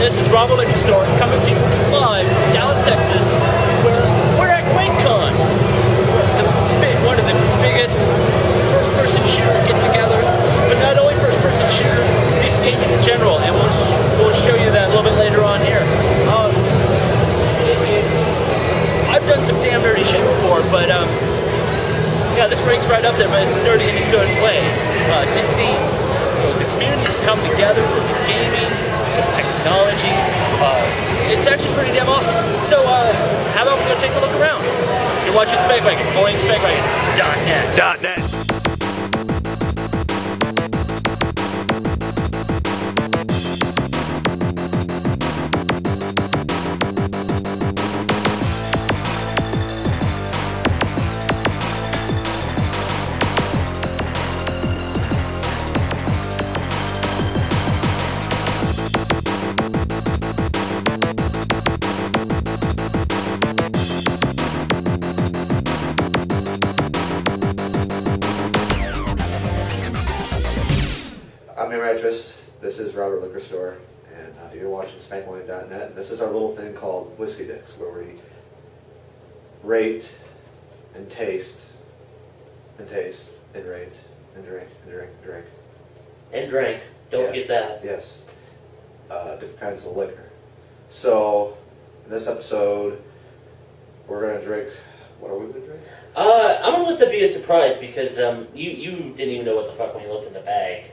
This is RobALiquorstore coming to you live from Dallas, Texas, where we're at Quakecon. One of the biggest first-person shooter get-togethers, but not only first-person shooter, it's gaming in general, and we'll show you that a little bit later on here. I've done some damn nerdy shit before, but yeah, this ranks right up there, but it's nerdy in a good way. To see the communities come together for the gaming, the technology, it's actually pretty damn awesome. So how about we go take a look around? You're watching Spankwagon, only Spankwagon.net. I'm Air Mattress. This is RobALiquorstore, and you're watching Spankwagon.net. This is our little thing called Whiskey Dicks, where we rate and taste and taste and rate and drink and drink and drink. And drink. Don't forget that. Yes. Different kinds of liquor. So, in this episode, we're going to drink. What are we going to drink? I'm going to let that be a surprise because you didn't even know what the fuck when you looked in the bag.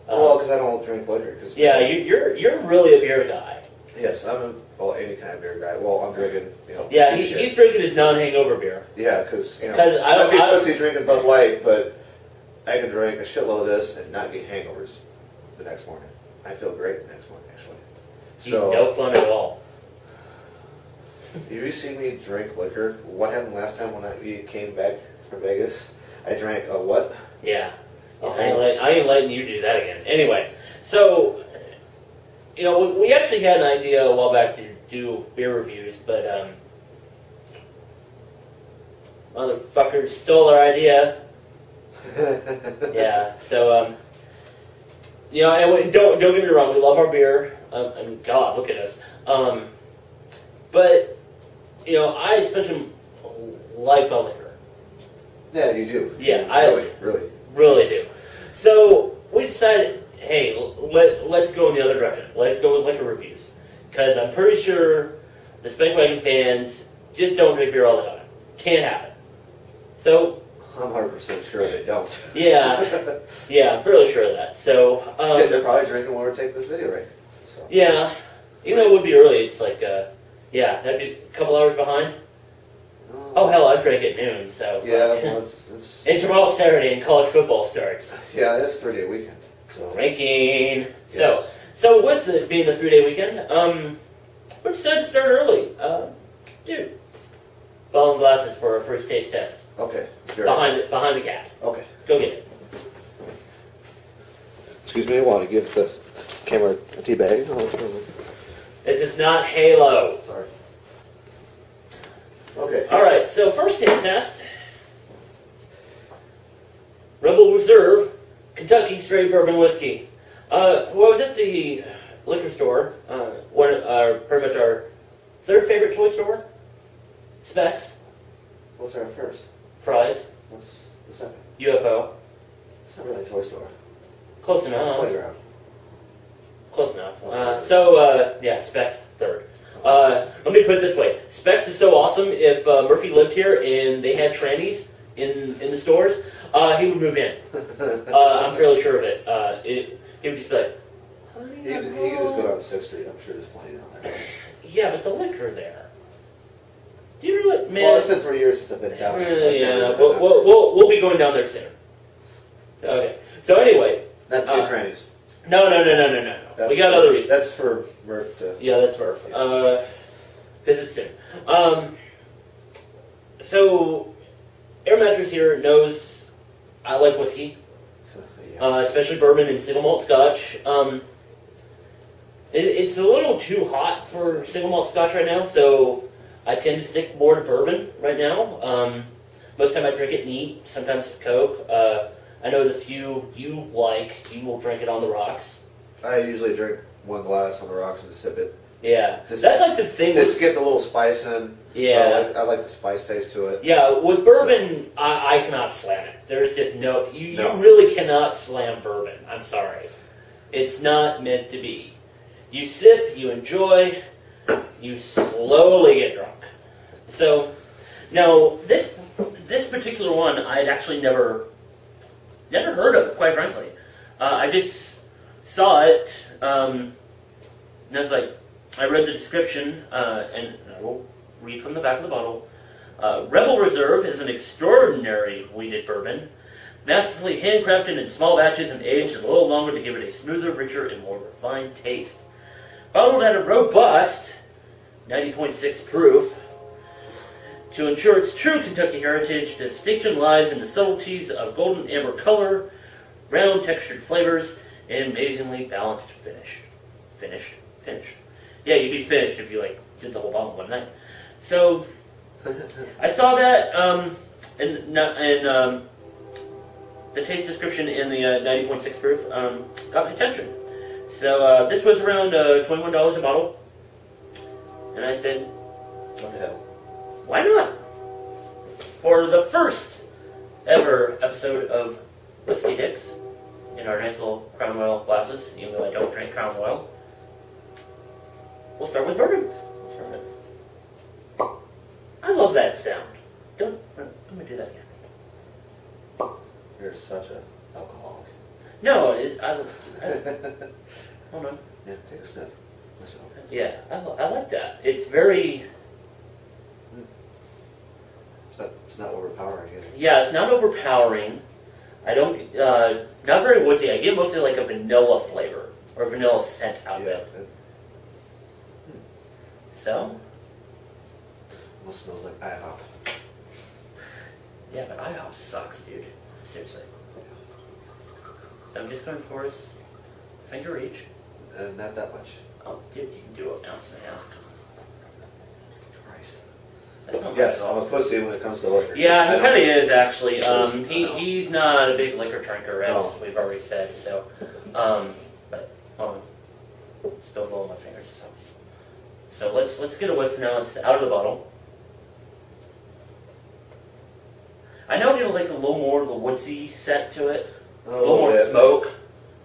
Well, because I don't drink liquor. Yeah, you're really a beer guy. Yes, I'm any kind of beer guy. Well, I'm drinking, Yeah, he's drinking his non-hangover beer. Yeah, because, I might be pussy drinking Bud Light, but I can drink a shitload of this and not get hangovers the next morning. I feel great the next morning, actually. He's no fun at all. Have you seen me drink liquor? What happened last time when we came back from Vegas? I drank a what? Yeah. I ain't letting you do that again. Anyway, so, we actually had an idea a while back to do beer reviews, but, motherfuckers stole our idea. Yeah, so, and don't get me wrong, we love our beer. I mean, God, look at us. But, I especially like my liquor. Yeah, you do. Yeah, really do. So we decided, hey, let's go in the other direction. Let's go with liquor reviews, because I'm pretty sure the Spankwagon fans just don't drink beer all the time. Can't happen. So I'm 100% sure they don't. Yeah, I'm fairly sure of that. So shit, they're probably drinking while we're taking this video, right? So. Yeah, even though it would be early, it's like that'd be a couple hours behind. Oh hell, I drank at noon, so... Yeah, well, it's... And tomorrow's Saturday and college football starts. Yeah, it's 3-day weekend, so... Ranking! Yes. So with it being a 3-day weekend, we decided to start early. Dude, ball and glasses for our first taste test. Okay. Behind the cat. Okay. Go get it. Excuse me, I want to give the camera a tea bag. This is not Halo. Sorry. Okay. Alright, so first taste test. Rebel Reserve, Kentucky Straight Bourbon Whiskey. Well, I was at the liquor store, pretty much our third favorite toy store. Specs. What's our first? Fries. What's the second? UFO. It's not really a toy store. Close enough. Playground. Close enough. Yeah, Specs third. Let me put it this way. Specs is so awesome, if Murphy lived here and they had trannies in the stores, he would move in. I'm fairly sure of it. He would just be like, he could just go down 6th Street. I'm sure there's plenty down there. Yeah, but the liquor there. Do you really, man? Well, it's been 3 years since I've been down there. So yeah, we'll be going down there soon. Okay. So anyway. That's the trannies. No. We got other reasons. That's for Murph to... Yeah, that's Murph. Yeah. Visit soon. So, Air Mattress here knows I like whiskey. Yeah. Especially bourbon and single malt scotch. It's a little too hot for single malt scotch right now, so I tend to stick more to bourbon right now. Most of the time I drink it neat, sometimes with Coke. I know the few you like, you will drink it on the rocks. I usually drink one glass on the rocks and sip it. Yeah, that's like the thing. Just get the little spice in. Yeah, so I like the spice taste to it. Yeah, with bourbon, so, I cannot slam it. There's just no. You really cannot slam bourbon. I'm sorry, it's not meant to be. You sip, you enjoy, you slowly get drunk. So now this particular one I'd actually never heard of, quite frankly. I just saw it, and I was like, I read the description, and I will read from the back of the bottle. Rebel Reserve is an extraordinary wheated bourbon, masterfully handcrafted in small batches and aged a little longer to give it a smoother, richer, and more refined taste. Bottled at a robust 90.6 proof. To ensure its true Kentucky heritage, the distinction lies in the subtleties of golden amber color, round textured flavors, and amazingly balanced finish. Finished? Yeah, you'd be finished if you did the whole bottle in one night. So I saw that, and the taste description in the 90.6 proof got my attention. So this was around $21 a bottle, and I said, "What the hell? Why not?" For the first ever episode of Whiskey Dicks in our nice little Crown Royal glasses, even though I don't drink Crown Royal, we'll start with bourbon. I love that sound. Let me do that again. You're such an alcoholic. No, hold on. Yeah, take a sniff. Yeah, I like that. It's very... It's not overpowering either. Yeah, it's not overpowering. I don't... not very woodsy. I get mostly like a vanilla flavor, or vanilla scent out of it. So? Almost smells like IHOP. Yeah, but IHOP sucks, dude. Seriously. So I'm just going for a finger each. Not that much. Oh, dude, you can do an ounce and a half. Christ. That's not yes, I'm a pussy when it comes to liquor. Yeah, he kind of is, actually. He's not a big liquor drinker, as we've already said, so... but, hold on. Spilled all my fingers, so let's get a whiff now. It's out of the bottle. I know you like a little more of the woodsy scent to it, a little more smoke,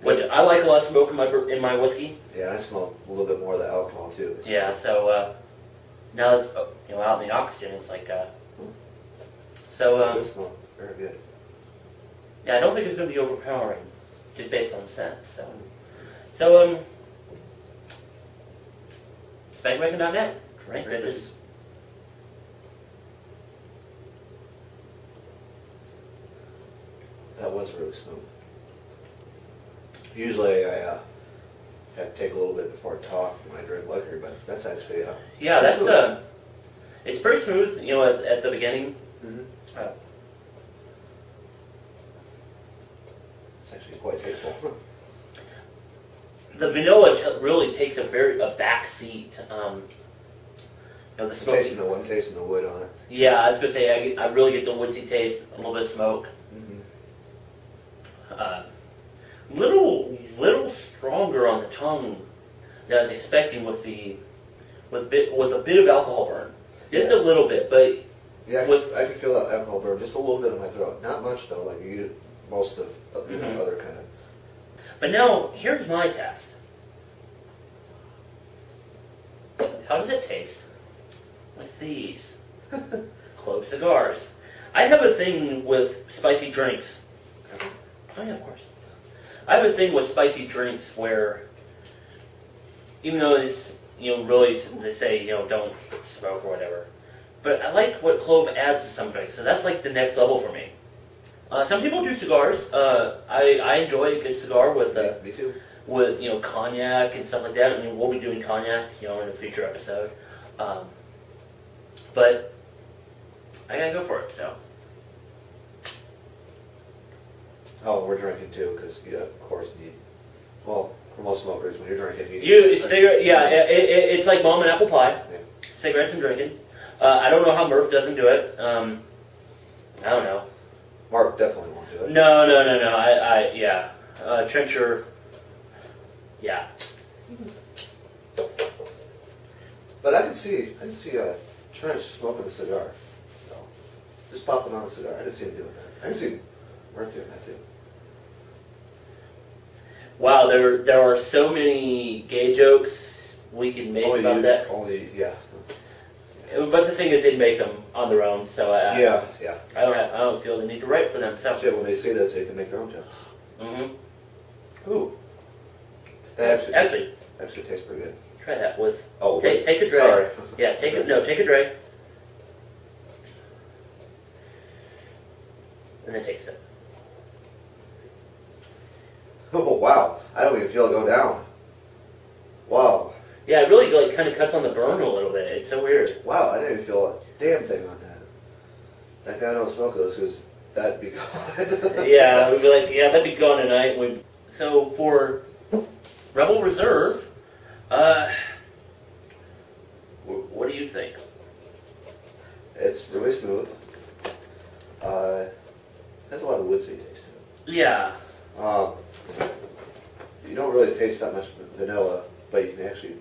which I like a lot of smoke in my whiskey. Yeah, I smell a little bit more of the alcohol too. Yeah, so now it's out in the oxygen, it's like so. This smell very good. Yeah, I don't think it's going to be overpowering, just based on the scent. So Spankwagon.net, right? Bitches. That was really smooth. Usually I have to take a little bit before I talk when I drink liquor, but that's actually yeah, that's it's pretty smooth. At the beginning. Mm-hmm. It's actually quite tasteful. The vanilla really takes a back seat. The smoke. Tasting the wood on it. Yeah, I was gonna say I really get the woodsy taste, a little bit of smoke. Little stronger on the tongue than I was expecting with a bit of alcohol burn, just a little bit, but yeah, I can feel that alcohol burn just a little bit in my throat. Not much though, like you get most of other kind of. But now here's my test. How does it taste with these clove cigars? I have a thing with spicy drinks. Oh yeah, of course. I have a thing with spicy drinks where, even though it's, really they say, don't smoke or whatever, but I like what clove adds to some drinks, so that's like the next level for me. Some people do cigars. I enjoy a good cigar with me too. With cognac and stuff like that. I mean, we'll be doing cognac, in a future episode. But I gotta go for it. So. Oh, we're drinking too, because of course, for most smokers, when you're drinking, cigarette. Yeah, it's like mom and apple pie. Yeah. Cigarettes and drinking. I don't know how Murph doesn't do it. I don't know. Mark definitely won't do it. No. Trencher. Yeah. But I can see Trench smoking a cigar. So, just popping on a cigar. I can see him doing that. I can see Murph doing that too. Wow, there are so many gay jokes we can make about that. Yeah. But the thing is, they make them on their own, so yeah. I don't feel the need to write for them. So shit, when they say this, they can make their own jokes. Mm-hmm. Ooh. Actually tastes pretty good. Try that with. Oh, take a drag. Sorry. Yeah, take a drag. And then take a sip. Oh wow! I don't even feel it go down. Wow. Yeah, it really like kind of cuts on the burn a little bit. It's so weird. Wow, I didn't even feel a damn thing on that. That guy don't smoke those because that'd be gone. Yeah, we'd be like, yeah, that'd be gone tonight. So for Rebel Reserve, what do you think? It's really smooth. Has a lot of woodsy taste to it. Yeah. You don't really taste that much vanilla, but you can actually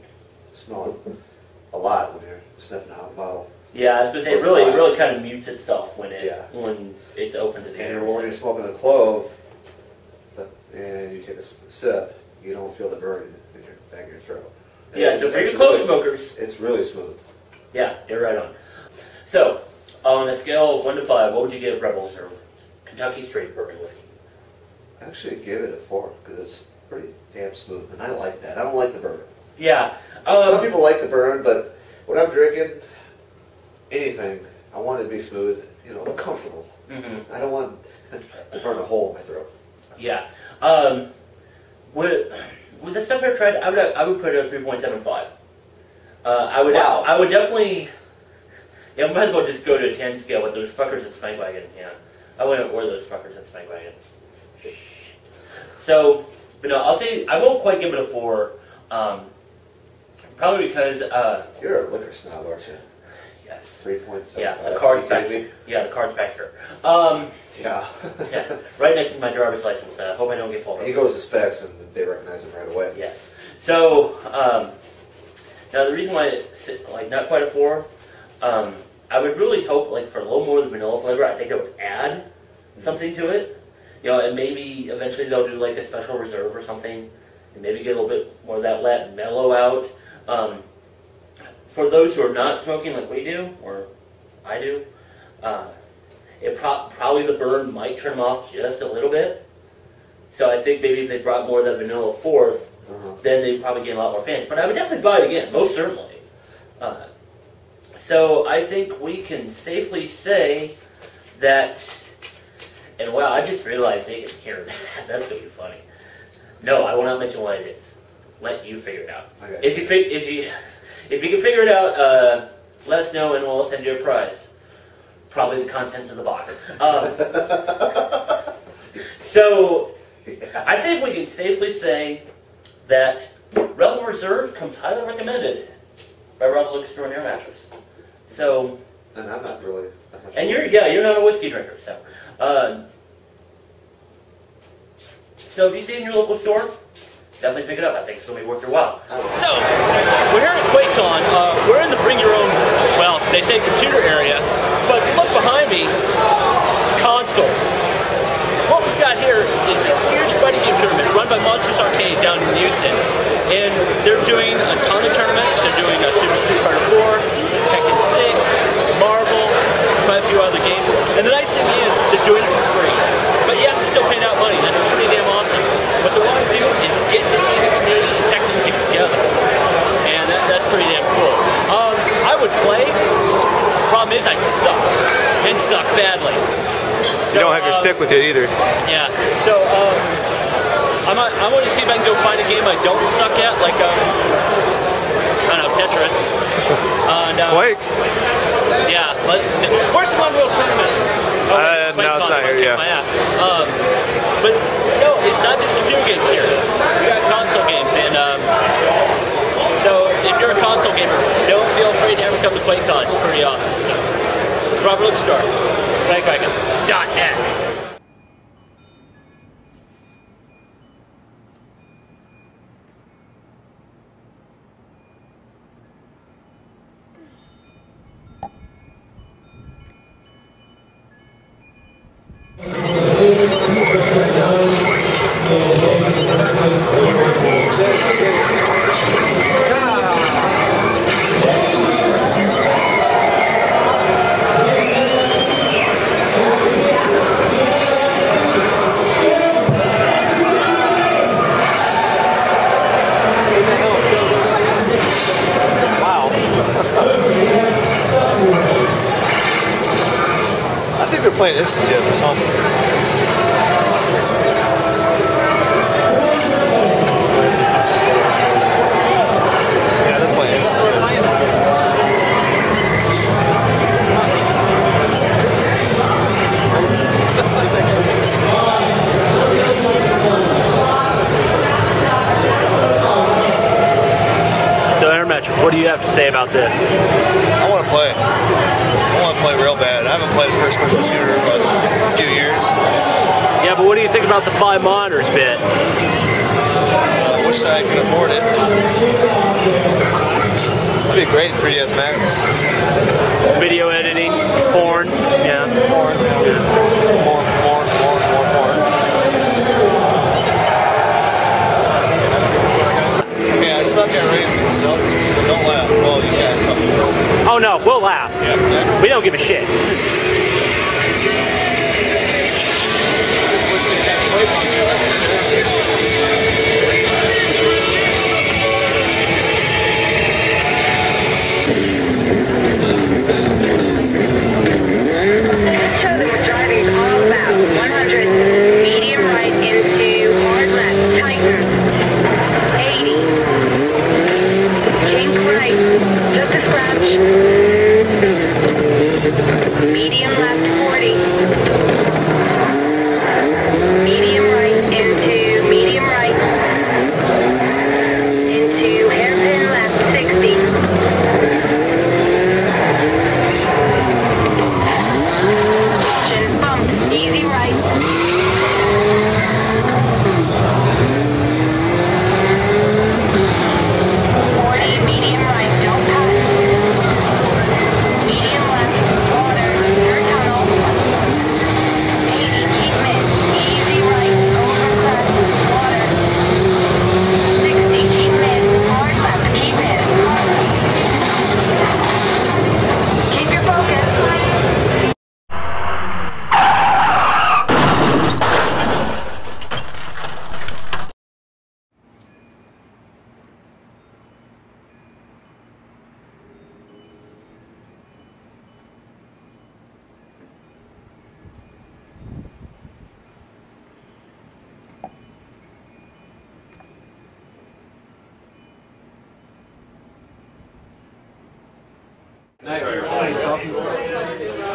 smell it a lot when you're sniffing out the bottle. Yeah, I was going to say, it really kind of mutes itself when it's open to the air. And when you're smoking a clove, and you take a sip, you don't feel the burn in your back of your throat. And yeah, so for your clove smokers, it's really smooth. Yeah, you're right on. So, on a scale of 1 to 5, what would you give Rebel Reserve Kentucky Straight Bourbon Whiskey? I actually give it a 4 because it's pretty damn smooth, and I like that. I don't like the burn. Yeah. Some people like the burn, but when I'm drinking anything, I want it to be smooth, comfortable. Mm-hmm. I don't want to burn a hole in my throat. Yeah. With the stuff I've tried, I would put it at a 3.75. I would definitely. Yeah, I might as well just go to a 10 scale with those fuckers at Spankwagon. Yeah, I wouldn't wear those fuckers at Spankwagon. So, but no, I'll say I won't quite give it a 4. Probably because you're a liquor snob, aren't you? Yes. 3.75. Yeah, the card's back. Yeah, the card's back here. Yeah. Yeah, right next to my driver's license. I hope I don't get pulled over. He goes to Specs and they recognize him right away. Yes. So now the reason why it's not quite a 4, I would really hope for a little more of the vanilla flavor. I think it would add something to it. And maybe eventually they'll do a special reserve or something, and maybe get a little bit more of that let mellow out. For those who are not smoking like we do, or I do, probably the burn might trim off just a little bit. So I think maybe if they brought more of that vanilla forth, then they'd probably get a lot more fans. But I would definitely buy it again, most certainly. So I think we can safely say that, and wow, I just realized they can hear that. That's going to be funny. No, I will not mention what it is. Let you figure it out. Okay. If you can figure it out, let us know and we'll send you a prize. Probably the contents of the box. So, I think we can safely say that Rebel Reserve comes highly recommended by RobALiquorstore and Air Mattress. So, and I'm not really that much. And you're not a whiskey drinker, so. So if you see it in your local store, definitely pick it up. I think it's going to be worth your while. So, we're here at Quakecon. We're in the bring your own, well, they say computer area, but look behind me, consoles. What we've got here is a huge fighting game tournament run by Monsters Arcade down in Houston. And they're doing a ton of tournaments. They're doing Super Street Fighter 4, Tekken 6, Marvel, quite a few other games. And the nice thing is, they're doing it for free. But you have to still pay out money. That's pretty damn awesome. What they want to do is get the gaming community in Texas together. And that's pretty damn cool. I would play. Problem is, I'd suck. And suck badly. So, you don't have your stick with you either. Yeah. So, I want to see if I can go find a game I don't suck at, like, I don't know, Tetris. Quake? Yeah. Where's the One World Tournament? No, it's not here, yeah. My ass. But, no, it's not just computer games here. We got console games, and, so, if you're a console gamer, don't feel afraid to ever come to Quakecon. It's pretty awesome. So, RobALiquorstore, Spankwagon.net. playing Instant Gym or something. Yeah, they're playing Instant Gym. So Air Mattress, what do you have to say about this? I want to play. I want to play real bad. I haven't played a first-person shooter in a few years. Yeah, but what do you think about the 5 monitors bit? I wish I could afford it. That'd be great in 3DS Max. Video editing, porn, yeah. Porn, yeah. Porn. Yeah, I suck at racing, so don't laugh. Well, you guys probably will. Oh no, we'll laugh. Yeah. We don't give a shit. I just wish they had Quakecon and Show them what driving is all about. 100, medium right into hard left, tighten. 80. Kink right, just a scratch. Medium left, 40. Medium right into medium right. Into hairpin left, 60. Bump, easy right. 40, medium right, don't pass. Medium left, water, third tunnel. 80, keep mid, easy right, over crest, water. 60, keep mid, hard left, keep mid. Keep your focus.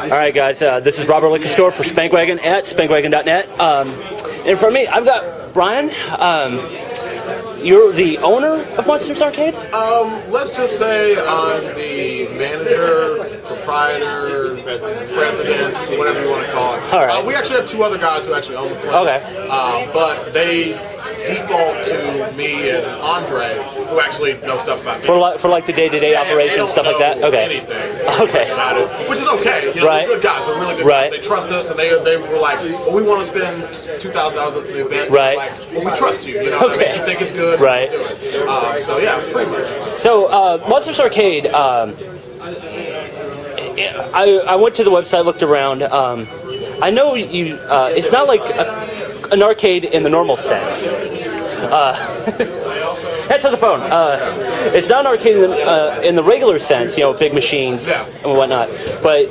Alright guys, this is RobALiquorstore for Spankwagon at spankwagon.net. And for me, I've got Brian. You're the owner of Monsters Arcade? Let's just say I'm the manager, proprietor, president, whatever you want to call it. All right. We actually have 2 other guys who actually own the place. Okay. But they default to me and Andre, who actually know stuff about me. For like the day-to-day operations, stuff like that? Okay. Anything. Okay. About it, which is okay. You know, Right. They're good guys. They're really good Right. guys. They trust us, and they were like, well, we want to spend $2,000 at the event. Right. We're like, well, we trust you. You know what I Okay. mean? You think it's good. Right. Do it. So yeah, pretty much. So, Monsters Arcade, I went to the website, looked around. I know you. It's not like an arcade in the normal sense. Answer the phone. It's not an arcade in the regular sense, you know, big machines and whatnot. But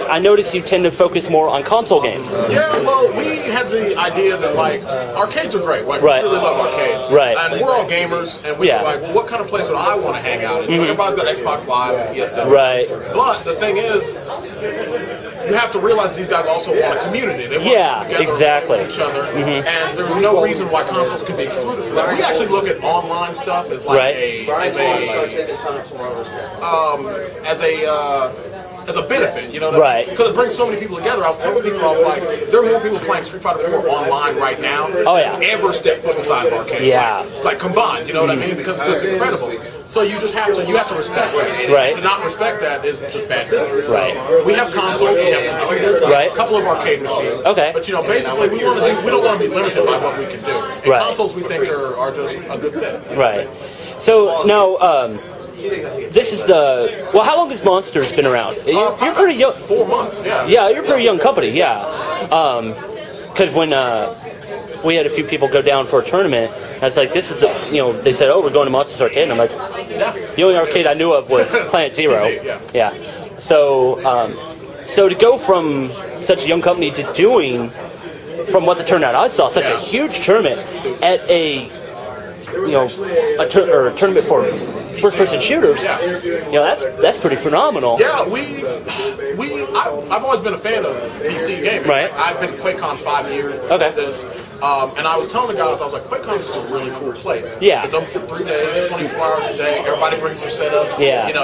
I notice you tend to focus more on console games. Yeah, well, we had the idea that, like, arcades are great. Like, Right. we really love arcades. Right. And we're all gamers, and we were like, well, what kind of place would I want to hang out in? Everybody's got Xbox Live and PSN. Right. But the thing is, you have to realize these guys also want a community. They want to come together exactly. with each other, and there's no reason why consoles can be excluded for that. We actually look at online stuff as like as a benefit, you know what I mean? Because it brings so many people together. I was telling people, I was like, there are more people playing Street Fighter 4 online right now ever step foot inside an arcade. Yeah. Like combined, you know what I mean? Because it's just incredible. So you just have to respect that. Right. To not respect that is just bad business. Right. So we have consoles, we have computers, we have a couple of arcade machines. Okay. But you know, basically we don't want to be limited by what we can do. And consoles we think are just a good fit. Right. So now, this is well, how long has Monsters been around? You're pretty young. 4 months, yeah. Yeah, you're a pretty young company, yeah. Because when we had a few people go down for a tournament, and it's like, this is the, you know, they said, oh, we're going to Monsters Arcade, and I'm like, the only arcade I knew of was Planet Zero. Yeah. So, so to go from such a young company to doing, from what the turnout I saw, such a huge tournament at a tournament for first-person shooters. That's pretty phenomenal. Yeah, I've always been a fan of PC gaming. Right. I've been to Quakecon 5 years before this, and I was telling the guys, I was like, Quakecon is just a really cool place. Yeah. It's open for 3 days, 24 hours a day. Everybody brings their setups. Yeah. And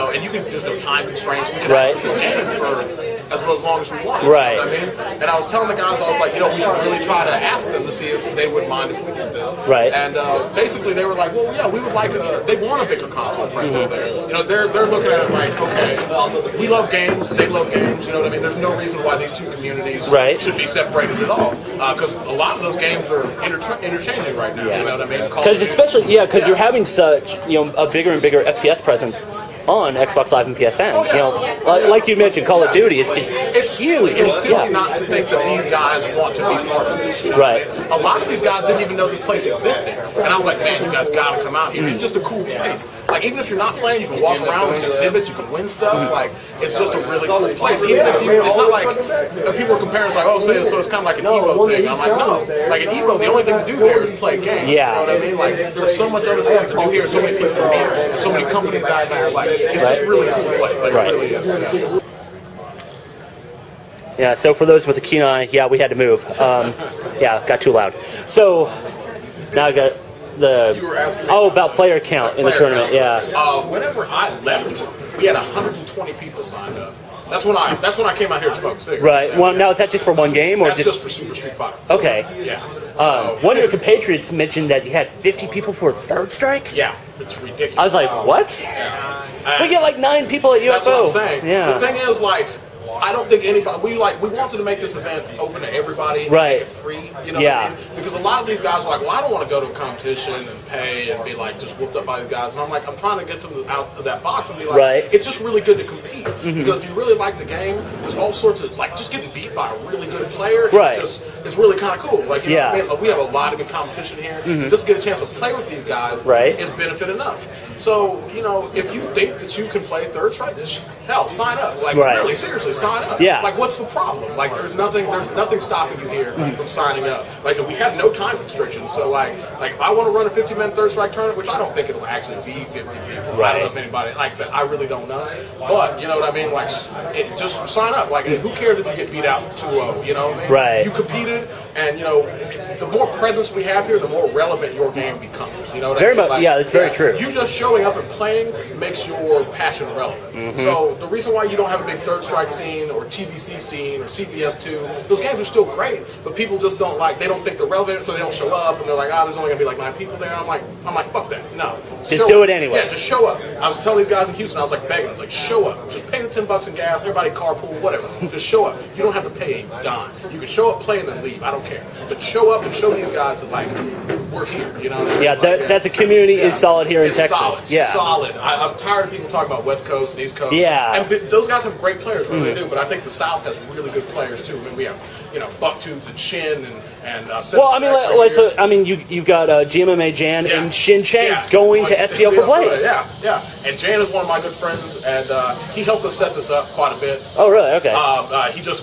there's no time constraints. We can actually game for as long as we want. Right. You know what I mean? And I was telling the guys, I was like, we should really try to ask them to see if they would mind if we did this. Right. And basically they were like, well, yeah, we would like they want a bigger console presence there. They're looking at it like, okay, we love games, they love games. You know what I mean? There's no reason why these two communities should be separated at all. Because a lot of those games are interchanging right now. You know what I mean? Because you're having such a bigger and bigger FPS presence on Xbox Live and PSN. Like you mentioned, Call of Duty is just huge. It's silly not to think that these guys want to be part of this. Right. A lot of these guys didn't even know this place existed. And I was like, man, you guys got to come out here. It's just a cool place. Like, even if you're not playing, you can walk around with exhibits, you can win stuff. Like, it's just a really cool place. Even if it's not like, people are comparing, it's like, so it's kind of like an Evo thing. I'm like, no. Like, an Evo, the only thing to do there is play games. Yeah. You know what I mean? Like, there's so much other stuff to do here, so many people are here, there's so many companies out here. Like, it's just a really cool place. Like, it really is. Yeah, so for those with a keen eye, we had to move. Got too loud. So, now I got You were asking about player count in the tournament, whenever I left, we had 120 people signed up. That's when I came out here to smoke cigarettes. Right. Well, now is that just for one game, or just for Super Street Fighter 4. Okay. Yeah. One of your compatriots mentioned that you had 50 people for a third strike. Yeah, it's ridiculous. I was like, what? We get like 9 people at UFO. That's what I'm saying. Yeah. The thing is, like, I don't think anybody. We wanted to make this event open to everybody, and right? Make it free, you know. What I mean? Because a lot of these guys are like, well, I don't want to go to a competition and pay and be like just whooped up by these guys. And I'm like, I'm trying to get them out of that box and be like, it's just really good to compete because if you really like the game, there's all sorts of like just getting beat by a really good player. Right. It's really kind of cool. Like, you know what I mean? Like, we have a lot of good competition here. Just to get a chance to play with these guys is benefit enough. So, if you think that you can play third strike, hell, sign up. Like, really, seriously, sign up. Yeah. Like, what's the problem? Like, there's nothing stopping you here from signing up. Like I said, we have no time constrictions. So, like if I want to run a 50-man third strike tournament, which I don't think it'll actually be 50 people. Right. I don't know if anybody, like I said, I really don't know. But, you know what I mean? Like, just sign up. Like, who cares if you get beat out 2-0? You know what I mean? Right. You competed, and, the more presence we have here, the more relevant your game becomes. You know what I mean? Like, it's very true. You just showing up and playing makes your passion relevant. So the reason why you don't have a big third strike scene or TVC scene or CVS2, those games are still great, but people just don't they don't think they're relevant, so they don't show up, and they're like, there's only gonna be like 9 people there. I'm like, fuck that. No. Just do it anyway. Yeah, just show up. I was telling these guys in Houston, I was like begging them, like, show up. Just pay the $10 in gas, everybody carpool, whatever. Just show up. You don't have to pay a dime. You can show up, play, and then leave. I don't care. But show up and show these guys that, like, we're here. You know what I mean? Yeah, that the community is solid here in Texas. Solid. Yeah. Solid. I'm tired of people talking about West Coast and East Coast. Yeah. And those guys have great players, really do. But I think the South has really good players too. I mean, we have, Bucktooth and Shin and you've got GMMA Jan and Shin Chang going to SPO for Blaze. Yeah. And Jan is one of my good friends, and he helped us set this up quite a bit. So, oh, really? Okay.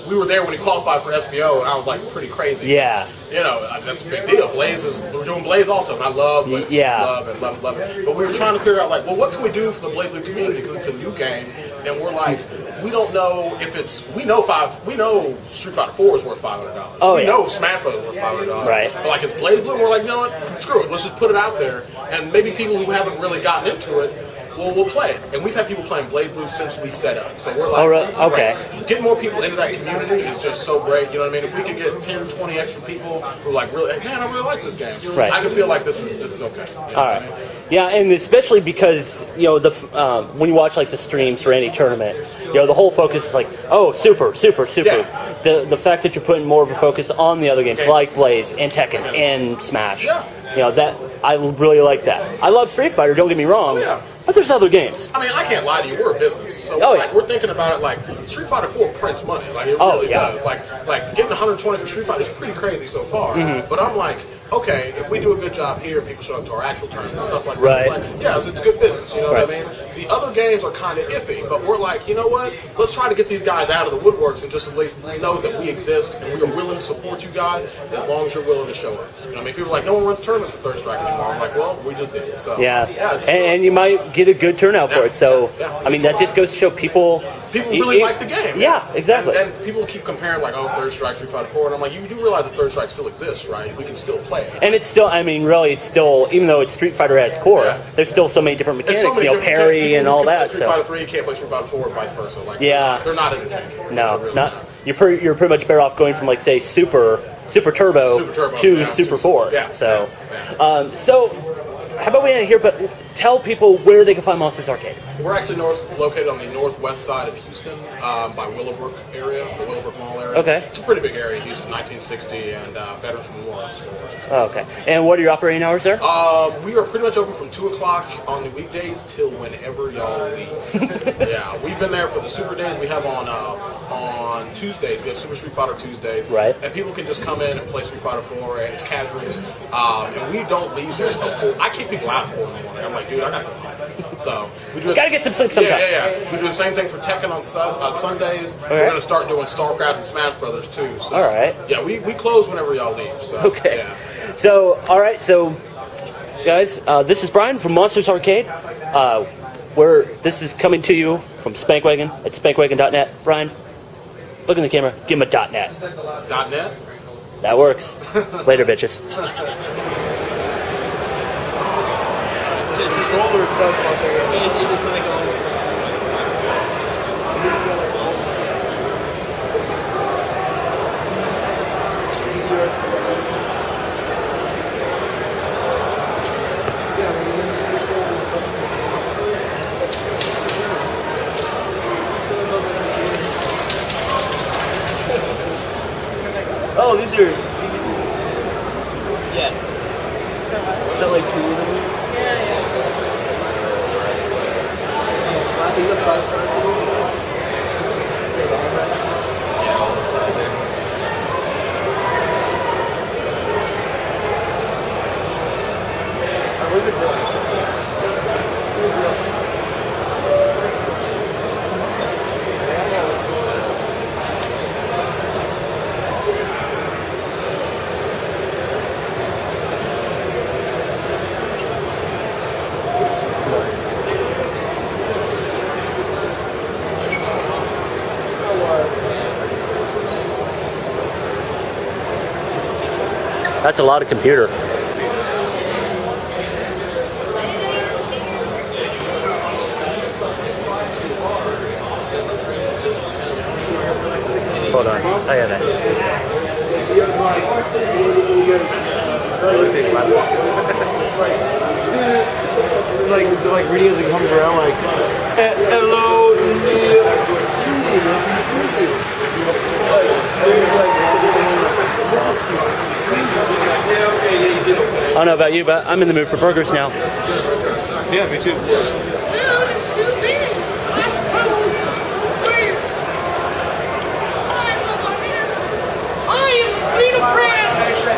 We were there when he qualified for SPO, and I was like pretty crazy. Yeah. That's a big deal. We're doing Blaze also, and I love it. But we were trying to figure out, what can we do for the Blaze Blue community, because it's a new game, and we're like, we don't know if we know Street Fighter 4 is worth $500. We know Smash Bros. Is worth $500. Right. But like, it's Blaze Blue, and we're like, you know what? Screw it. Let's just put it out there, and maybe people who haven't really gotten into it, we'll play it. And we've had people playing Blade Blue since we set up. So we're like, getting more people into that community is just so great. You know what I mean? If we could get 10, 20 extra people who are like, really, man, I really like this game. Right. I can feel like this is okay. All right. Yeah, and especially because, when you watch, the streams for any tournament, the whole focus is like, oh, super. Yeah. The fact that you're putting more of a focus on the other games, like Blaze and Tekken and Smash. Yeah. That I really like that. I love Street Fighter, don't get me wrong. Oh, yeah. But there's other games. I mean, I can't lie to you. We're a business, so we're thinking about it like Street Fighter 4 prints money. Like, it really does. Like getting 120 for Street Fighter is pretty crazy so far. But I'm like, okay, if we do a good job here, people show up to our actual tournaments and stuff like Right. that. Like, yeah, it's good business, you know what I mean? The other games are kind of iffy, but we're like, you know what? Let's try to get these guys out of the woodworks and just at least know that we exist and we are willing to support you guys as long as you're willing to show up. You know what I mean? People are like, no one runs tournaments for Third Strike anymore. I'm like, well, we just did. So Yeah, just and you might get a good turnout for Yeah, it. So, yeah. I mean, that just goes to show people really like the game. Yeah, exactly. And people keep comparing, like, oh, Third Strike, Street Fighter 4. And I'm like, you do realize that Third Strike still exists, right? We can still play it. And it's still, I mean, really, it's still, even though it's Street Fighter at its core, Yeah. there's still so many different There's mechanics, so many different parry people and who all can play that. Street Fighter 3 can't play Street Fighter 4 and vice versa. Like, Yeah. they're not interchangeable. No, They're really not. You're pretty much better off going from, like, say, Super Turbo to yeah, Super 4. Yeah. So, so how about we end it here? But tell people where they can find Monsters Arcade. We're actually located on the northwest side of Houston, by Willowbrook area, the Willowbrook Mall area. Okay. It's a pretty big area, Houston, 1960, and Veterans Memorial is where we're at. Oh, okay. And what are your operating hours there? We are pretty much open from 2 o'clock on the weekdays till whenever y'all leave. Yeah, we've been there for the Super Days. We have on Tuesdays, we have Super Street Fighter Tuesdays. Right. And people can just come in and play Street Fighter 4, and it's casuals. And we don't leave there until 4. I keep people out at 4 in the morning. I'm like, dude, I gotta go home. So we do. Gotta get some sleep sometime. Yeah. We do the same thing for Tekken on Sundays. right. We're gonna start doing StarCraft and Smash Brothers too. So, All right. Yeah, we close whenever y'all leave. So, Okay. Yeah. So, all right. So, guys, this is Brian from Monsters Arcade. Where this is coming to you from Spankwagon at spankwagon.net. Brian, look in the camera. Give him a .net. .net. That works. Later, bitches. Controller itself. Oh, these are. Yeah. Got like tools in them. I think the 5-star. Where's the grill? That's a lot of computer. Hold on. Oh, yeah, that. like reading as it comes around, like, hello, I don't know about you, but I'm in the mood for burgers now. Yeah, me too.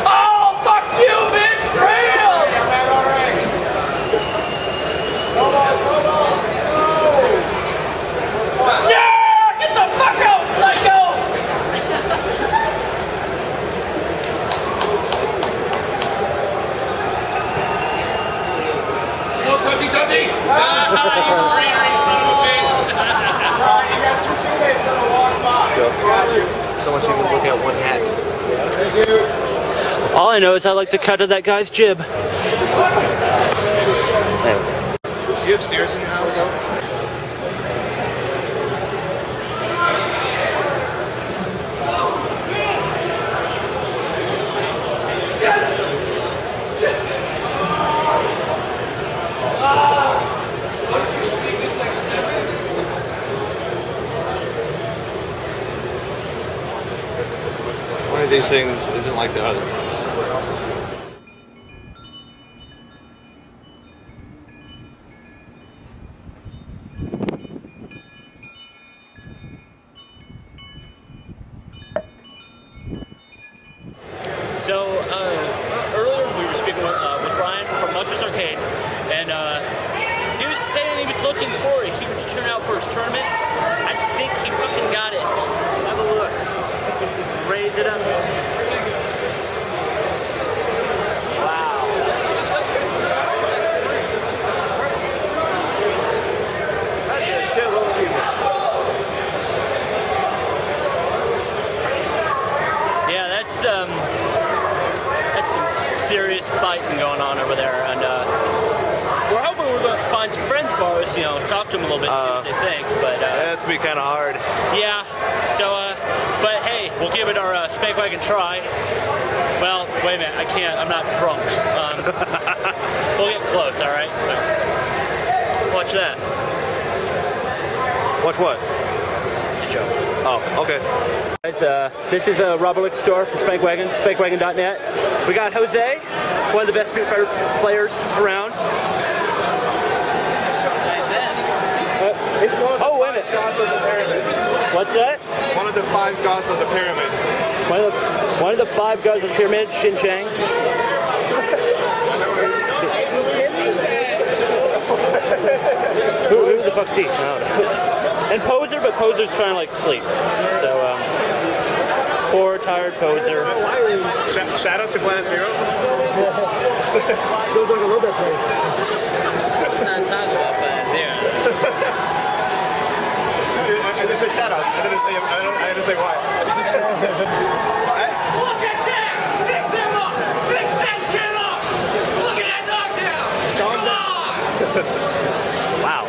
Oh, fuck you, bitch! Rail! Yeah! Get the fuck out, psycho! No touchy touchy. someone should look at one hat. All I know is I like the cut of that guy's jib. Do you have stairs in your house? One of these things isn't like the other. So, earlier little bit, see what they think. But that's gonna be kind of hard. yeah. So, but hey, we'll give it our Spankwagon try. Well, wait a minute, I can't. I'm not drunk. We'll get close, all right? So, watch that. Watch what? It's a joke. Oh, okay. Guys, this is a RobALiquorstore for Spankwagon, Spankwagon.net. We got Jose, one of the best Street Fighter players around. Oh, wait a minute. What's that? One of the 5 gods of the pyramid. One of the 5 gods of the pyramid, Shin Chang. Who the fuck's he? I don't know. And Poser, but Poser's trying to like sleep. So, poor, tired Poser. Shout out to Planet Zero. Feels like I love that place. Let's not talk about Planet Zero. I didn't say shout outs. I didn't say why. Look at that! Mix them up! Mix that shit up! Look at that knockdown! Come on! Wow.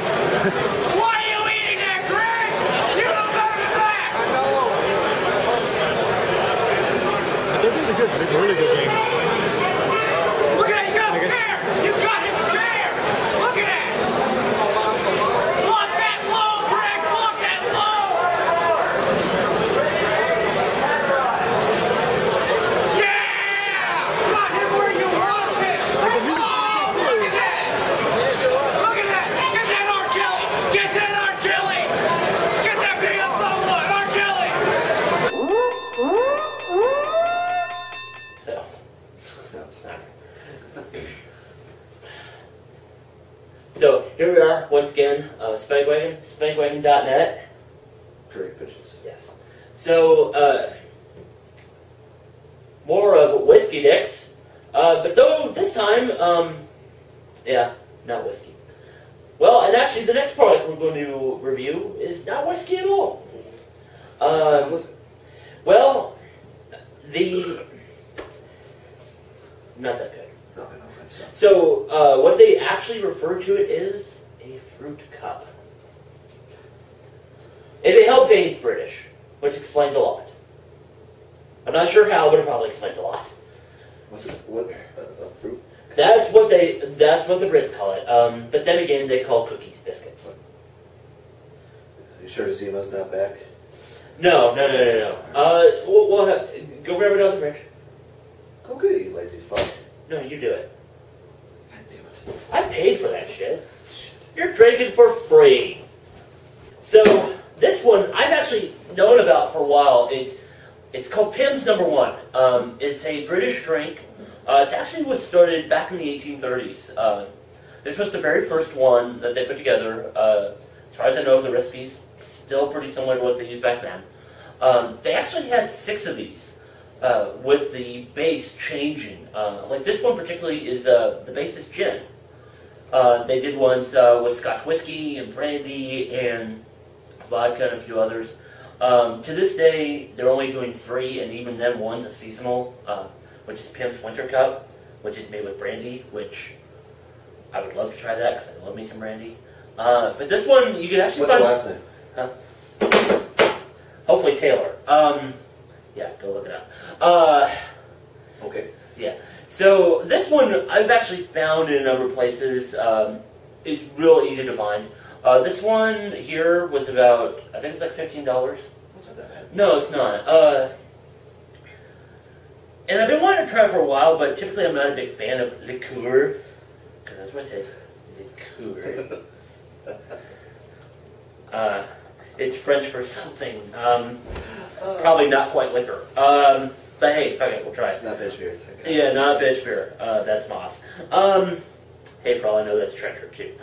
Why are you eating that, Greg? You know better than that! I know. This is a good. It's a really good game. Look at that! You got him there! You got him there! Look at that! Block that low, Greg! Block that low! Yeah! Got him where you want him! Oh, look at that! Look at that! Get that R. Kelly! Get that R. Kelly! Get that big up one! R. Kelly! So. So here we are once again, Spankwagon, Spankwagon.net. Great pitches. Yes. So more of Whiskey Dicks, but though this time, yeah, not whiskey. Well, and actually, the next product we're going to review is not whiskey at all. Well, not that good. No, I know. That's So, what they actually refer to it is a fruit cup. If it helps, it's British, which explains a lot. I'm not sure how, but it probably explains a lot. what a fruit. That's what the Brits call it. But then again, they call cookies biscuits. You sure Zima's not back? No. We'll go grab another fridge. Go get it, you lazy fuck. No, you do it. God damn it. I paid for that shit. You're drinking for free. So this one I've actually known about for a while. It's called Pimm's No. 1. It's a British drink. It actually was started back in the 1830s. This was the very first one that they put together. As far as I know, the recipe's still pretty similar to what they used back then. They actually had 6 of these. With the base changing. Like this one particularly is, the base is gin. They did ones with Scotch whiskey and brandy and vodka and a few others. To this day, they're only doing 3, and even then one's a seasonal, which is Pimm's Winter Cup, which is made with brandy, which I would love to try that because I love me some brandy. But this one, you could actually What's find... the last name? Hopefully Taylor. Yeah, go look it up. Okay. Yeah. So this one I've actually found in a number of places. It's real easy to find. This one here was about, I think it's like $15. That's not that bad. No, it's not. And I've been wanting to try it for a while, but typically I'm not a big fan of liqueur, because that's what it says, liqueur. It's French for something. Probably not quite liquor. But hey, fuck it, we'll try it. It's not bitch beer. Yeah, not bitch beer. That's moss. Hey, for all I know, that's treasure too.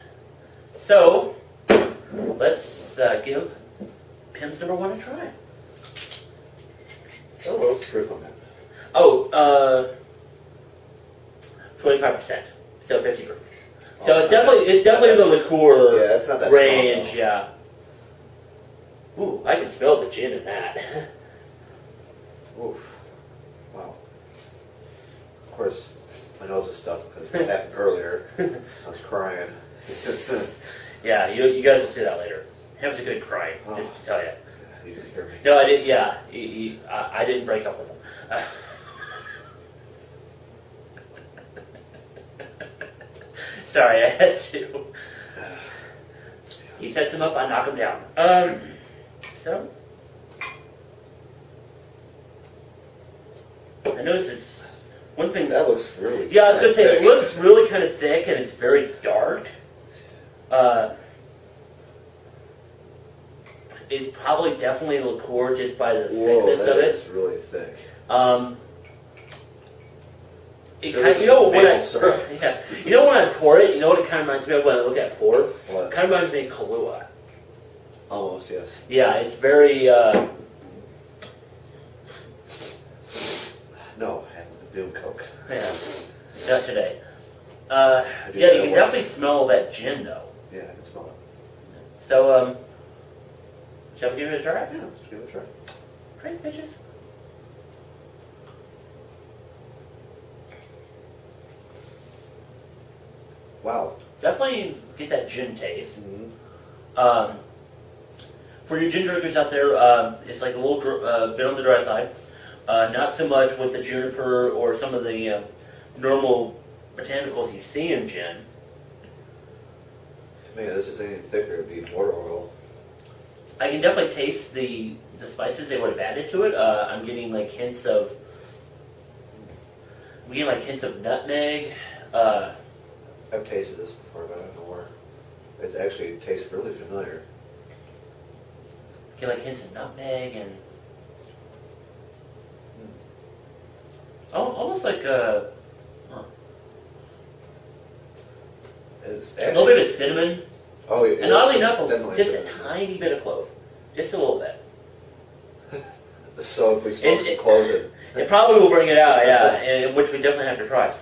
So, let's give Pimm's No. 1 a try. Oh, what's the proof on that? Oh, 25%. So 50 proof. So Oh, it's definitely the liqueur Yeah, it's not that range. strong, Yeah. Ooh, I can smell the gin in that. Oof. Wow. Of course, my nose is stuffed because what happened earlier. I was crying. Yeah, you guys will see that later. It was a good cry, just to tell you. You can hear me. No, I didn't. Yeah, I didn't break up with him. Sorry, I had to. He sets him up, I knock him down. So I notice this one thing. That looks really. Yeah, I was gonna say thick. it looks really kind of thick and it's very dark. It's probably definitely liqueur just by the thickness of it. It's really thick. It Sure, kind, this you know is when I maple syrup. yeah, you know when I pour it, you know what it kind of reminds me of when I look at pour. What? It kind of reminds me of Kahlua. Almost, yes. Yeah, it's very. No, having a Doom Coke. Yeah, not today. do Yeah, that you can one. definitely smell that gin though. Yeah, I can smell it. So, shall we give it a try? Yeah, let's give it a try. Great, bitches. Wow. Definitely get that gin taste. Mm-hmm. For your gin drinkers out there, it's like a little bit on the dry side. Not so much with the juniper or some of the normal botanicals you see in gin. Man, this is anything thicker, it'd be water oil. I can definitely taste the spices they would have added to it. I'm getting like hints of nutmeg. I've tasted this before, but I don't know where. It actually tastes really familiar. Get like hints of nutmeg and almost like It's a little bit of cinnamon. Oh, yeah. And oddly enough, definitely just a cinnamon. tiny bit of clove. Just a little bit. So if we smoke some cloves, It probably will bring it out, yeah, and which we definitely have to try.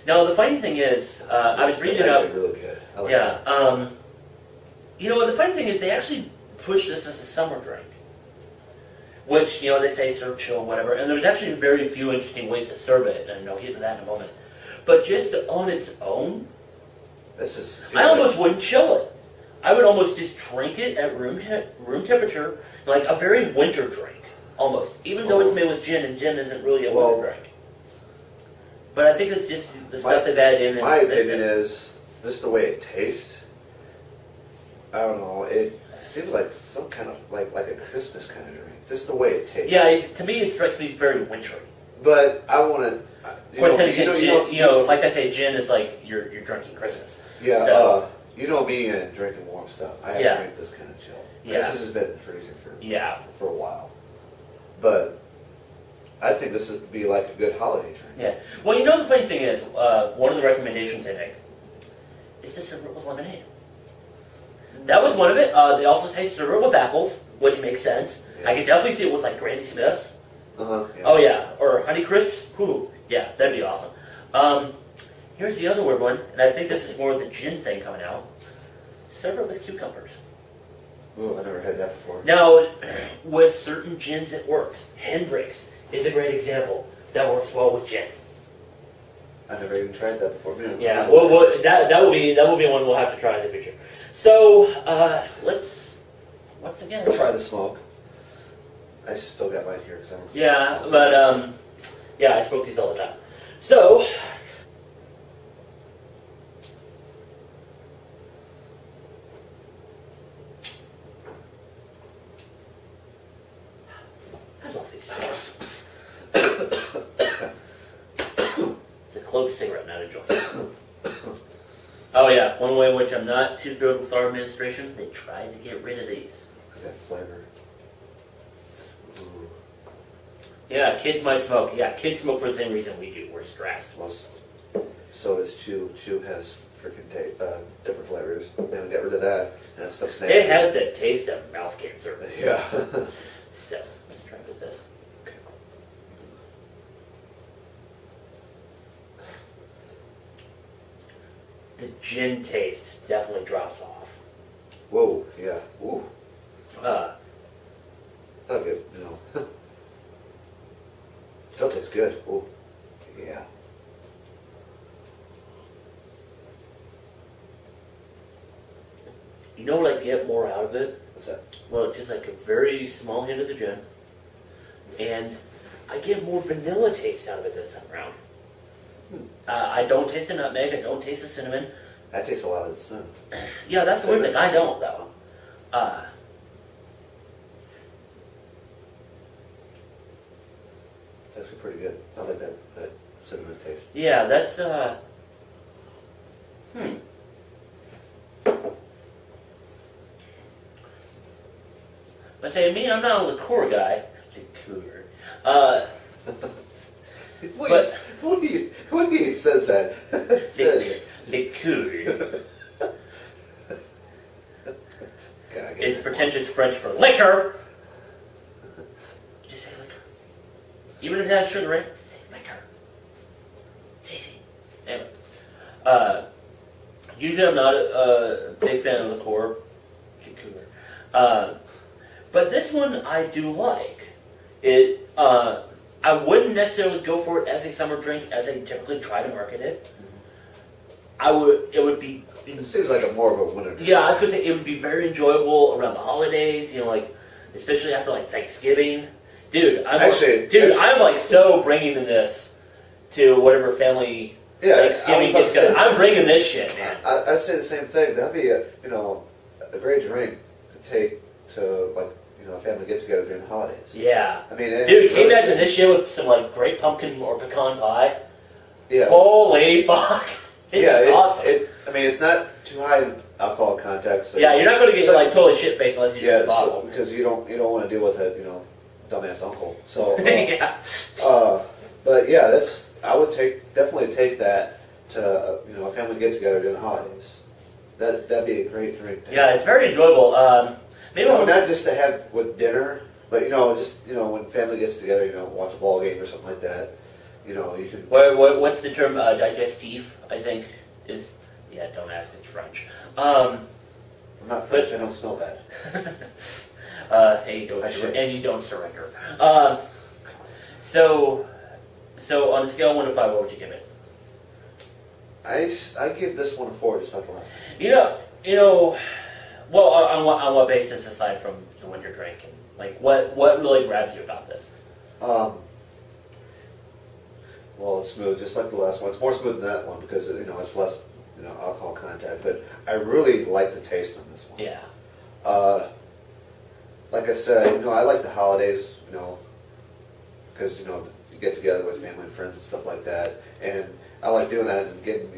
Now, the funny thing is, I was reading it's it up. actually really good. I like Yeah. that. You know what, the funny thing is, they actually push this as a summer drink. Which, you know, they say serve chill and whatever, and there's actually very few interesting ways to serve it, and I'll get to that in a moment. But just on its own, This is. I almost wouldn't chill it. I would almost just drink it at room temperature, like a very winter drink, almost. Even though it's made with gin, and gin isn't really a winter drink. But I think it's just the stuff they've added in. My opinion is, just the way it tastes, I don't know, it seems like some kind of, like a Christmas kind of drink. Just the way it tastes. Yeah, to me it strikes me as very wintry. But I want to. Of course, then again, gin, like I say, gin is like you're drinking Christmas. Yeah, So, you know me and drinking warm stuff. I have to drink this kind of chill. Yeah. This has been in the freezer for yeah. a while. But I think this would be like a good holiday drink. Yeah. Well, you know the funny thing is, one of the recommendations they make is to serve it with lemonade. That was one of it. They also say serve it with apples, which makes sense. Yeah. I could definitely see it with like Granny Smiths. Yeah. Oh yeah, or Honey Crisps. Ooh, yeah, that'd be awesome. Here's the other weird one, and I think this is more of the gin thing coming out. Serve it with cucumbers. Ooh, I never had that before. Now, with certain gins it works. Hendrick's is a great example. That works well with gin. I never even tried that before. Man, Yeah, well, that will be one we'll have to try in the future. So let's once again Try the smoke. I still got mine here because I don't. Yeah, but yeah, I smoke these all the time. So I love these things. It's a clove cigarette, not a joint. Oh yeah, one way in which I'm not too thrilled with our administration, they tried to get rid of these. Because that flavor. Ooh. Yeah, kids might smoke. Yeah, kids smoke for the same reason we do. We're stressed. Well, so does Chew. Chew has freaking different flavors. Man, get rid of that. And that stuff's nasty. It has the taste of mouth cancer. Yeah. So, let's try with this. The gin taste definitely drops off. Whoa. Yeah. Ooh. Uh, Not good. No. Still tastes good. Ooh. Yeah. know what I get more out of it? What's that? Well, just like a very small hint of the gin, and I get more vanilla taste out of it this time around. I don't taste the nutmeg. I don't taste the cinnamon. I taste a lot of the cinnamon. Yeah, that's the weird thing. I don't though. It's actually pretty good. I like that cinnamon taste. Yeah, that's But say me, I'm not a liqueur guy. Liqueur. Who do you says that? Liqueur. God, It's pretentious French for liquor. Just say liquor. Even if it has sugar in it, say liquor. It's easy. Anyway. Usually I'm not a big fan of liqueur. But this one I do like. It. I wouldn't necessarily go for it as a summer drink as I typically try to market it. It would be. It seems like a more of a winter drink. Yeah, I was gonna say it would be very enjoyable around the holidays. You know, like especially after like Thanksgiving. Dude, I'm like so bringing this to whatever family Thanksgiving gets together. I'm bringing this shit, man. I'd say the same thing. That'd be a great drink to take to a family get together during the holidays. Yeah. I mean, dude, can you imagine this shit with some like great pumpkin or pecan pie? Yeah. Holy fuck. It's awesome. It's not too high in alcohol content. So yeah, you're not going to get like totally shit faced unless you drink the bottle. Because you don't want to deal with it, dumbass uncle. So yeah. But yeah, I would definitely take that to a family get together during the holidays. That'd be a great drink. Yeah, it's very enjoyable. Maybe not just to have with dinner, but when family gets together, watch a ball game or something like that. You can. What's the term? Digestif, I think is. Yeah, don't ask. It's French. I'm not French. I don't smell bad. Hey, you don't surrender. So on a scale of 1 to 5, what would you give it? I give this one a 4, just like the last one. Well, on what basis aside from the winter drink, and like what really grabs you about this? Well, it's smooth, just like the last one. It's more smooth than that one because it's less alcohol content. But I really like the taste on this one. Yeah. Like I said, I like the holidays, because you get together with family and friends and stuff like that, and I like doing that and getting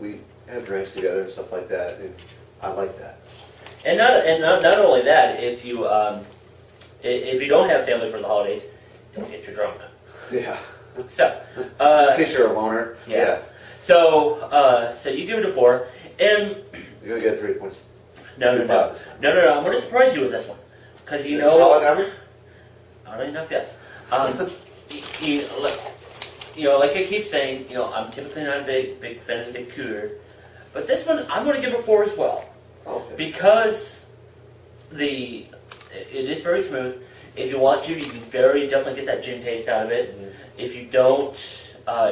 we have drinks together and stuff like that, and I like that. And not only that, if you don't have family for the holidays, don't get you drunk. Yeah. So, just in case you're a loner. Yeah. So you give it a 4, and you're gonna get 3 points. No. I'm gonna surprise you with this one, because solid ever. Not enough, yes. Like I keep saying, I'm typically not a big fan of the liqueur, but this one I'm gonna give it a 4 as well. Okay. Because it is very smooth. If you want to, you can definitely get that gin taste out of it. Mm-hmm. If you don't,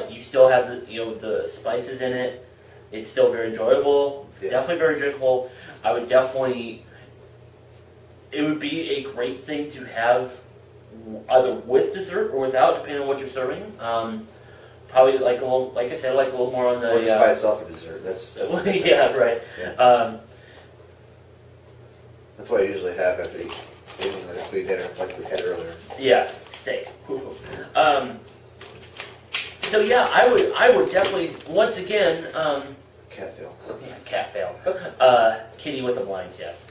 you still have the spices in it. It's still very enjoyable. Yeah. Definitely very drinkable. I would definitely. It would be a great thing to have either with dessert or without, depending on what you're serving. Probably like a little, like I said, like a little more on the. Or just by itself for dessert. That's yeah, right. Yeah. That's what I usually have after eating like a sweet dinner, like we had earlier. Yeah, steak. So yeah, I would definitely once again. Cat fail. Yeah, cat fail. Kitty with the blinds, yes.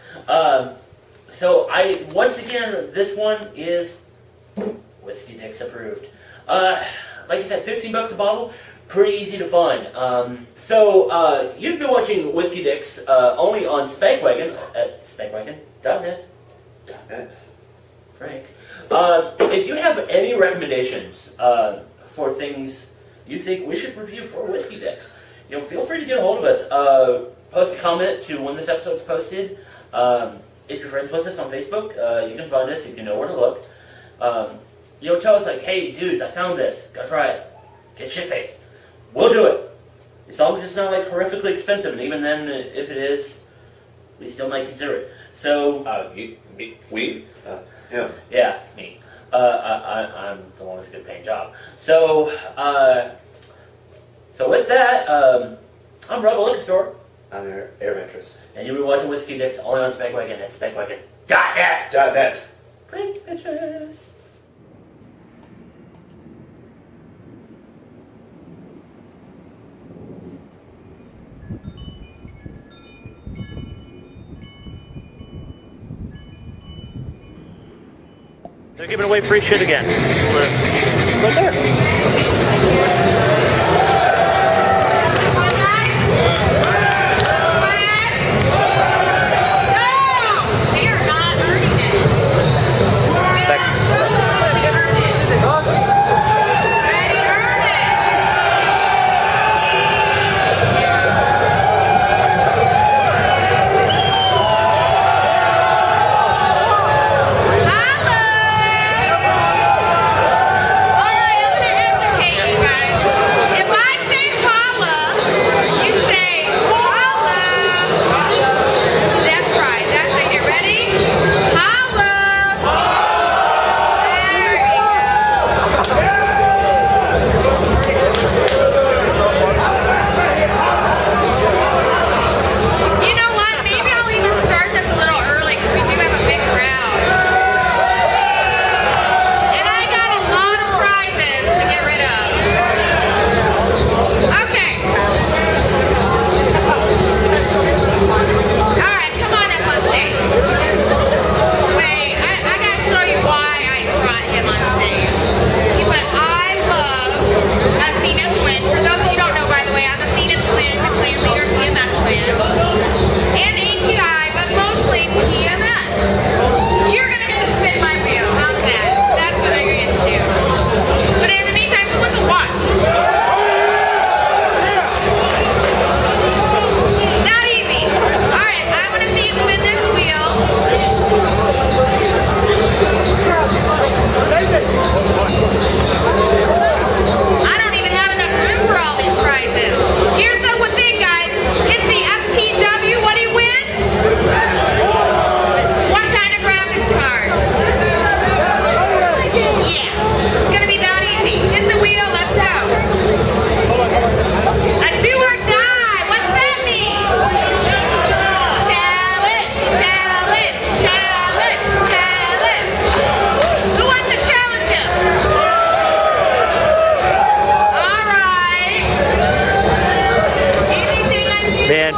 So once again, this one is Whiskey Dicks approved. Like I said, $15 a bottle, pretty easy to find. So you've been watching Whiskey Dicks only on Spankwagon at spankwagon.net. Frank. If you have any recommendations for things you think we should review for Whiskey Dicks, feel free to get a hold of us. Post a comment to when this episode's posted. If you're friends with us on Facebook, you can find us if you know where to look. Tell us like, hey dudes, I found this. Go try it. Get shit-faced. We'll do it. As long as it's not like horrifically expensive, and even then, if it is, We still might consider it. So. We? Him. Yeah, me. I'm the one with a good paying job. So, so with that, I'm RobALiquorstore. I'm Air Mattress. And you'll be watching Whiskey Dicks only on Spankwagon at Spankwagon.net. .net. Drink, bitches. They're giving away free shit again. Right there.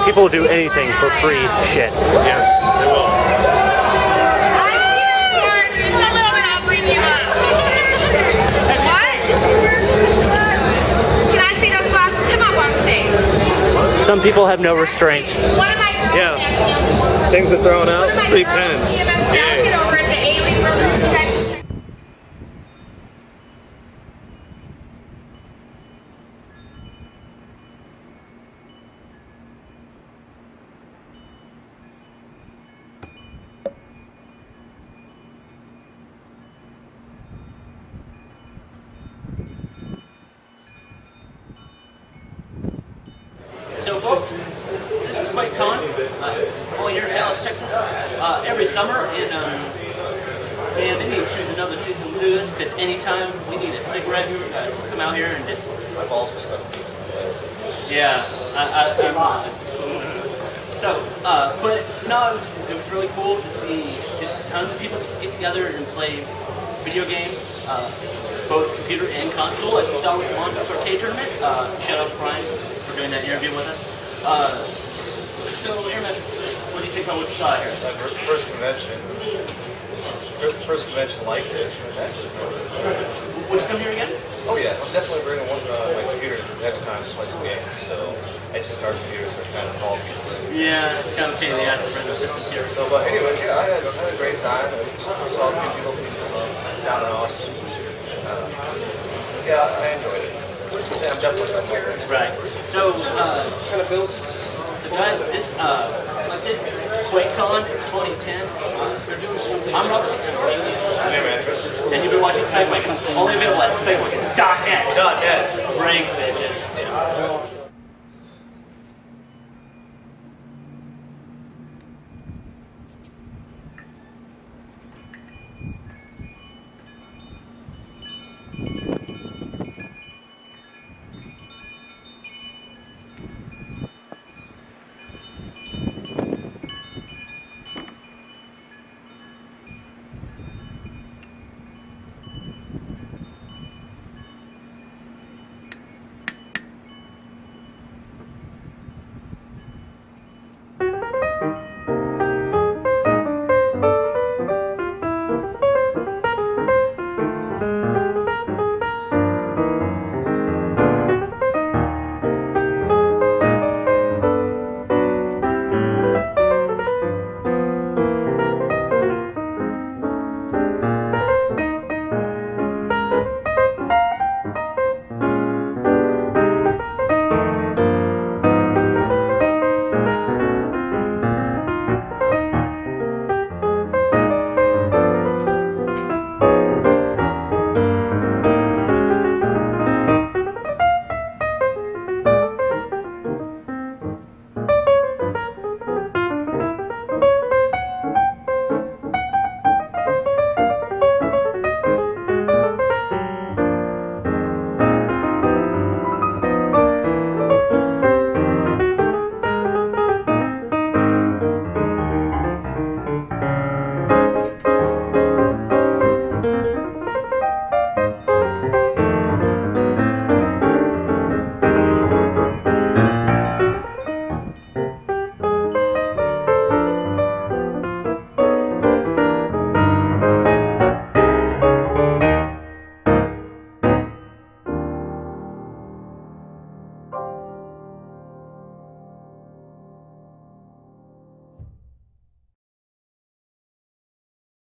People will do anything for free shit. Yes, they will. Just a little bit, I'll bring you up. What? Can I see those glasses? Come up on stage. Some people have no restraint. One of my girls. Yeah. Things are thrown out. 3 pence. Get over at the A-League room. You guys can check. So folks, this is Quakecon, only here in Dallas, Texas, every summer, and man, they need to choose another season to do this, because anytime we need a cigarette, you guys come out here and just... My balls are stuck. Yeah, I'm... So, but no, it was really cool to see just tons of people just get together and play video games, both computer and console, as we saw with the Monsters Arcade Tournament. Shout out to Brian for doing that interview with us. So, Air Mattress, what do you think about what you saw here? First convention like this. Would you come here again? Oh yeah, I'm definitely bringing my computer next time to play some games. So it's just our computers are kind of all people. Yeah, it's kind of a pain in the ass to bring the systems here. So, but anyways, yeah, I had a great time. I saw a few people down in Austin. Yeah, I enjoyed it. Yeah, I'm definitely going to Right. So, so guys, this like I said, QuakeCon 2010. I'm RobALiquorstore. I'm Air Mattress. And you've been watching Spankwagon. Only available at Spankwagon.net. .net. Frank, bitches. Yeah. you.